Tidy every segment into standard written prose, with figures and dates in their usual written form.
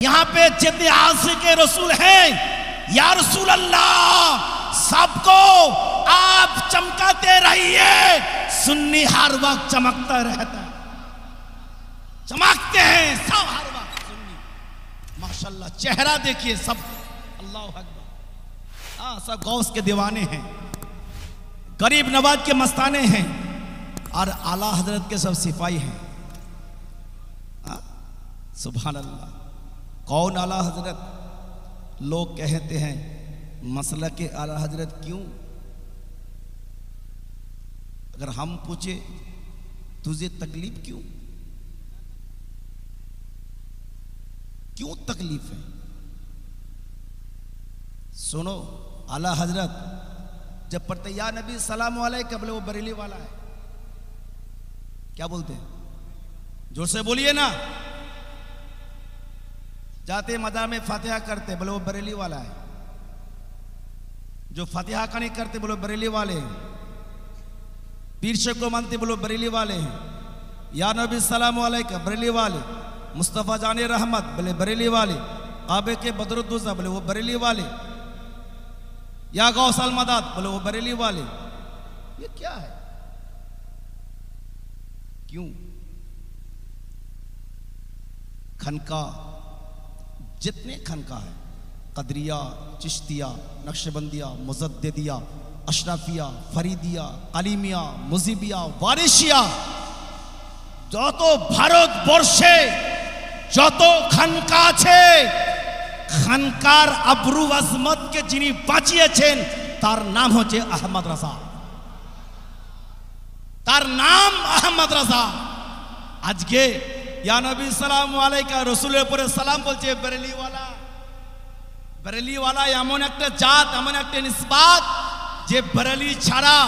यहाँ पे जितने आशिक रसूल हैं, या रसूल अल्लाह सबको आप चमकाते रहिए। सुन्नी हर वक्त चमकता रहता है, चमकते हैं सब हर वक्त सुन्नी। माशाल्लाह चेहरा देखिए सब, अल्लाह अकबर। हाँ, सब गौस के दीवाने हैं, गरीब नवाज के मस्ताने हैं, और आला हजरत के सब सिपाही हैं। सुभान अल्लाह। कौन आला हजरत? लोग कहते हैं मसला के आला हजरत क्यों? अगर हम पूछे तुझे तकलीफ क्यों? क्यों तकलीफ है? सुनो, आला हजरत जब पढ़ते या नबी सलाम अलैका, बोले वो बरेली वाला है। क्या बोलते हैं? जोर से बोलिए ना। जाते मजार में फातिहा करते, बोले वो बरेली वाला है। जो फातिहा का नहीं करते, बोलो बरेली वाले हैं। पीर शेख को मानते, बोलो बरेली वाले हैं। या नबी सलाम अलैका, बरेली वाले। मुस्तफ़ा जाने रहमत, बोले बरेली वाले। काबे के बदरुद्दोजा, बोले वो बरेली वाले। या गौस अल मदद, बोले वो बरेली वाले। ये क्या है? क्यों? खनका, जितने खनका है, कदरिया, चिश्तिया, नक्शबंदिया, मुजद्दिदिया, अशरफिया, फरीदिया, अलीमिया, मुजीबिया, वारिशिया, যত ভারতবর্ষে যত খানকা আছে, খানকার আবরু আজমতকে যিনি বাঁচিয়েছেন তার নাম হচ্ছে আহমদ রাজা। তার নাম আহমদ রাজা। আজকে ইয়া নবী সালামু আলাইকা, রসুলের উপরে সালাম বলছে বেরেলিওয়ালা। বেরেলিওয়ালা এমন একটা জাত, এমন একটা নিসবাত, যে বেরেলি ছাড়া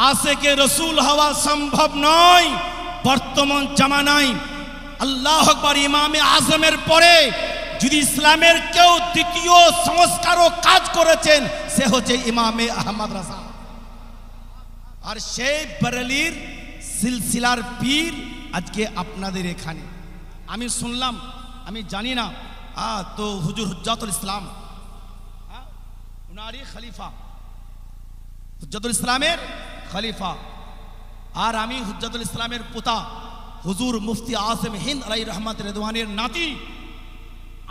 আশিকে রসুল হওয়া সম্ভব নয়। বর্তমান জামানায় আল্লাহু আকবার, ইমামে আজমের পরে যদি ইসলামের কেউ দ্বিতীয় সংস্কার ও কাজ করেছেন, সে হচ্ছে ইমামে আহমদ রাজা। আর সেই বেরেলির সিলসিলার পীর আজকে আপনাদের এখানে। আমি শুনলাম, আমি জানি না, তো হুজুর হুজ্জাতুল ইসলাম, উনারই খলিফা, হুজ্জাতুল ইসলামের খলিফা। আর আমি হুজ্জাতুল ইসলামের পোতা হুজুর মুফতি আজম হিন্দ আলাইহি রহমত রিদওয়ানের নাতি,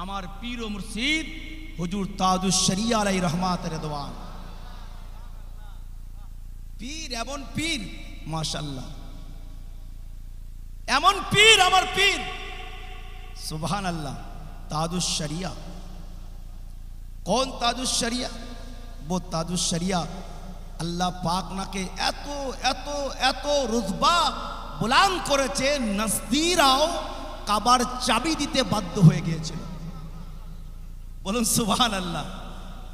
আমার পীর ও মুর্শিদ হুজুর তাজুশ শরিয়া আলাইহি রহমত রিদওয়ান। পীর, এমন পীর, মাশাআল্লাহ, এমন পীর, আমার পীর, সুবহানাল্লাহ। ताजुश शरिया, कौन ताजुश शरिया? वो ताजुश शरिया अल्लाह पाक ना के एतो एतो एतो रुतबा बुलान करेছে, নাসদিরাও কাবার চাবি দিতে বাধ্য হয়ে গিয়েছিল। বলুন সুবহানাল্লাহ।